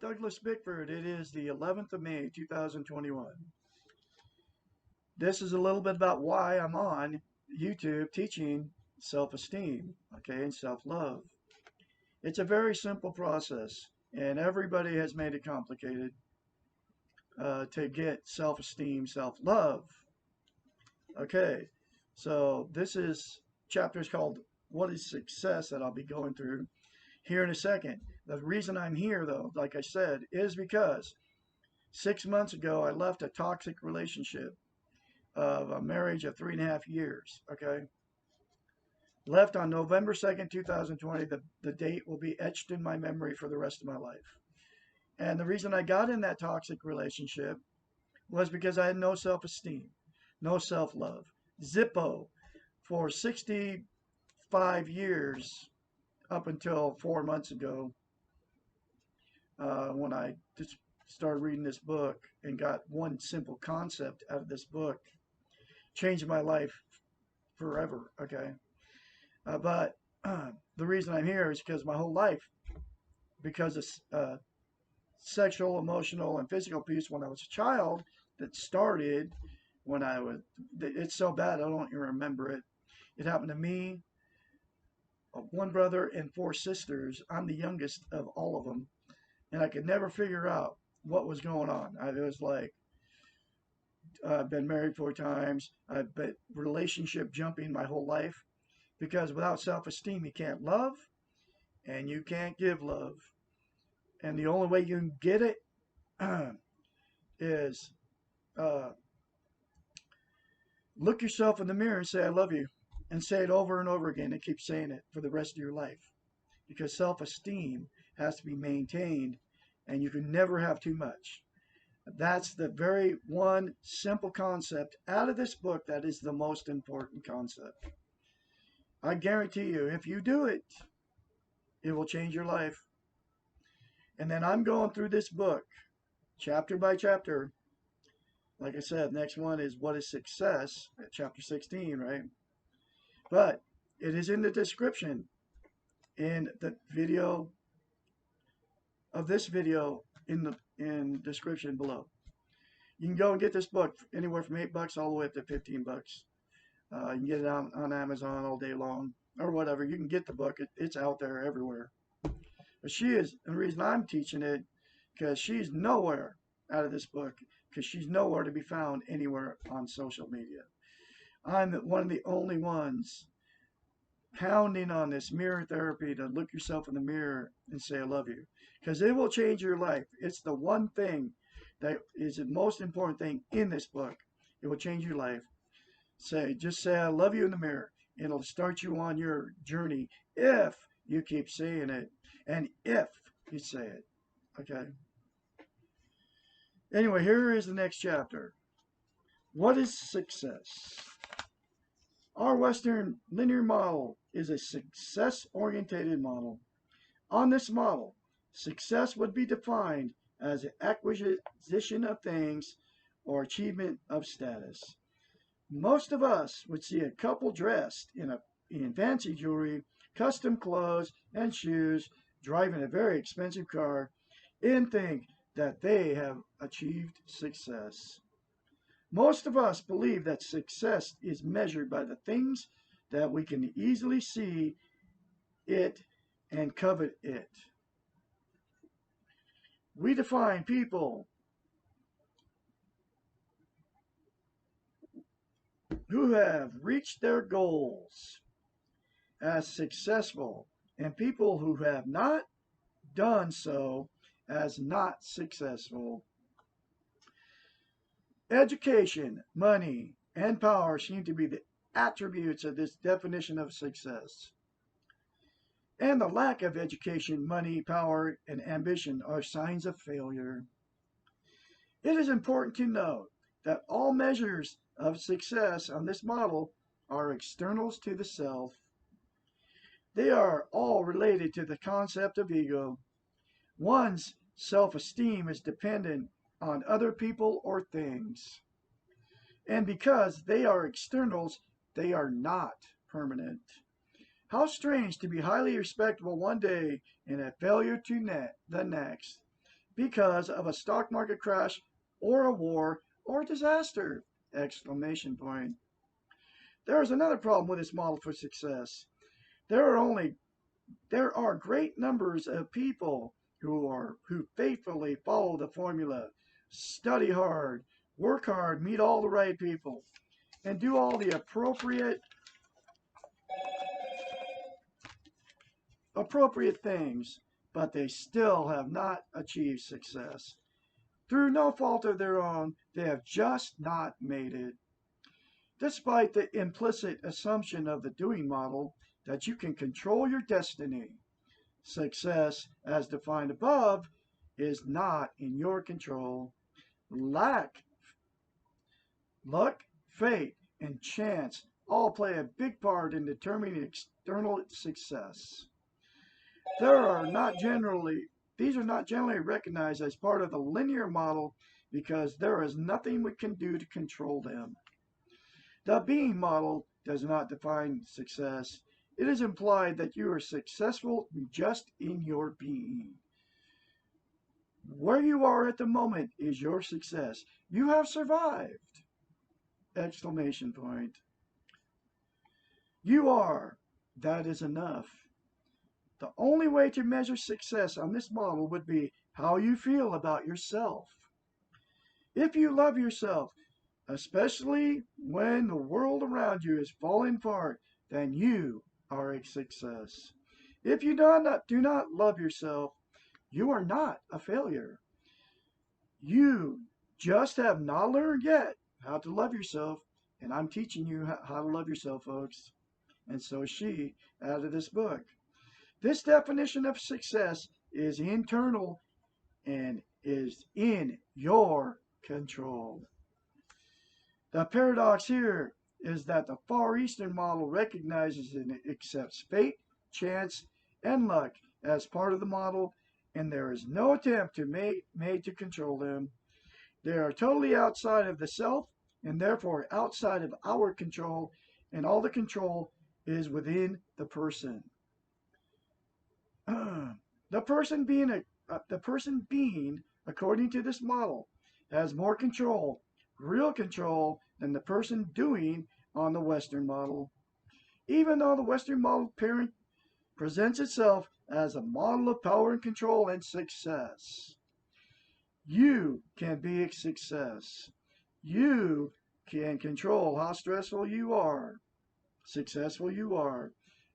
Douglas Bickford. It is the 11th of May, 2021. This is a little bit about why I'm on YouTube teaching self-esteem, okay, and self-love. It's a very simple process, and everybody has made it complicated to get self-esteem, self-love. Okay, so this is chapters called What is Success that I'll be going through here in a second. The reason I'm here, though, like I said, is because 6 months ago I left a toxic relationship of a marriage of 3.5 years. Okay, left on November 2nd, 2020. The date will be etched in my memory for the rest of my life. And the reason I got in that toxic relationship was because I had no self-esteem, no self-love. Zippo for 65 years up until 4 months ago, when I just started reading this book and got one simple concept out of this book, changed my life forever. Okay, but the reason I'm here is because my whole life, because of sexual, emotional, and physical abuse when I was a child, that started when I was. It's so bad I don't even remember it. It happened to me, one brother, and 4 sisters. I'm the youngest of all of them, and I could never figure out what was going on. I was like, I've been married 4 times. I've been relationship jumping my whole life, because without self-esteem, you can't love and you can't give love. And the only way you can get it is look yourself in the mirror and say, I love you. And say it over and over again and keep saying it for the rest of your life. Because self-esteem has to be maintained, and you can never have too much. That's the very one simple concept out of this book that is the most important concept. I guarantee you, if you do it, it will change your life. And then I'm going through this book chapter by chapter. Like I said, next one is What is Success at chapter 16, right? But it is in the description in the video of this video, in description below. You can go and get this book anywhere from $8 all the way up to $15. You can get it on Amazon all day long or whatever. You can get the book. It's out there everywhere. But the reason I'm teaching it, because she's nowhere out of this book, because she's nowhere to be found anywhere on social media. I'm one of the only ones pounding on this mirror therapy, to look yourself in the mirror and say, I love you. Because it will change your life. It's the one thing that is the most important thing in this book. It will change your life. Just say, I love you in the mirror. It'll start you on your journey if you keep saying it and if you say it. Okay? Anyway, here is the next chapter. What is success? Our Western linear model is a success-orientated model. On this model, success would be defined as the acquisition of things or achievement of status. Most of us would see a couple dressed in fancy jewelry, custom clothes, and shoes, driving a very expensive car, and think that they have achieved success. Most of us believe that success is measured by the things that we can easily see it and covet it. We define people who have reached their goals as successful, and people who have not done so as not successful. Education, money, and power seem to be the attributes of this definition of success. And the lack of education, money, power, and ambition are signs of failure. It is important to note that all measures of success on this model are externals to the self. They are all related to the concept of ego. One's self-esteem is dependent on other people or things. And because they are externals, they are not permanent. How strange to be highly respectable one day and a failure to the next. because of a stock market crash or a war or disaster! Exclamation point. There is another problem with this model for success. There are great numbers of people who faithfully follow the formula, study hard, work hard, meet all the right people, and do all the appropriate things, but they still have not achieved success. Through no fault of their own, they have just not made it. Despite the implicit assumption of the doing model that you can control your destiny, success, as defined above, is not in your control. Lack, luck, fate, and chance all play a big part in determining external success. There are not generally These are not generally recognized as part of the linear model because there is nothing we can do to control them. The being model does not define success. It is implied that you are successful just in your being. Where you are at the moment is your success. You have survived! Exclamation point. You are. That is enough. The only way to measure success on this model would be how you feel about yourself. If you love yourself, especially when the world around you is falling apart, then you are a success. If you do not love yourself, you are not a failure. You just have not learned yet how to love yourself, and I'm teaching you how to love yourself, folks. And so is she out of this book. This definition of success is internal and is in your control. The paradox here is that the Far Eastern model recognizes and accepts fate, chance, and luck as part of the model, and there is no attempt made to control them. They are totally outside of the self, and therefore outside of our control, and all the control is within the person. The person being, according to this model, has more control, real control, than the person doing on the Western model. Even though the Western model presents itself as a model of power and control and success, you can be a success. You can control how successful you are.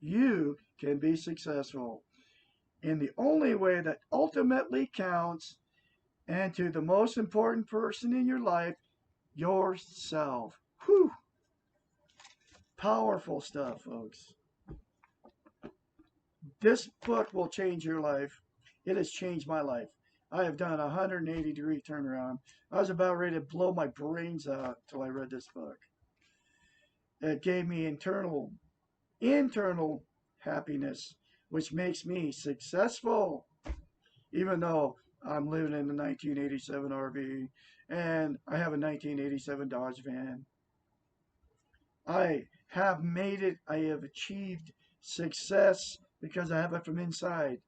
You can be successful in the only way that ultimately counts, and to the most important person in your life, yourself. Whew! Powerful stuff, folks. This book will change your life. It has changed my life. I have done a 180-degree turnaround. I was about ready to blow my brains out till I read this book. It gave me internal happiness, which makes me successful, even though I'm living in a 1987 RV and I have a 1987 Dodge van. I have made it. I have achieved success because I have it from inside.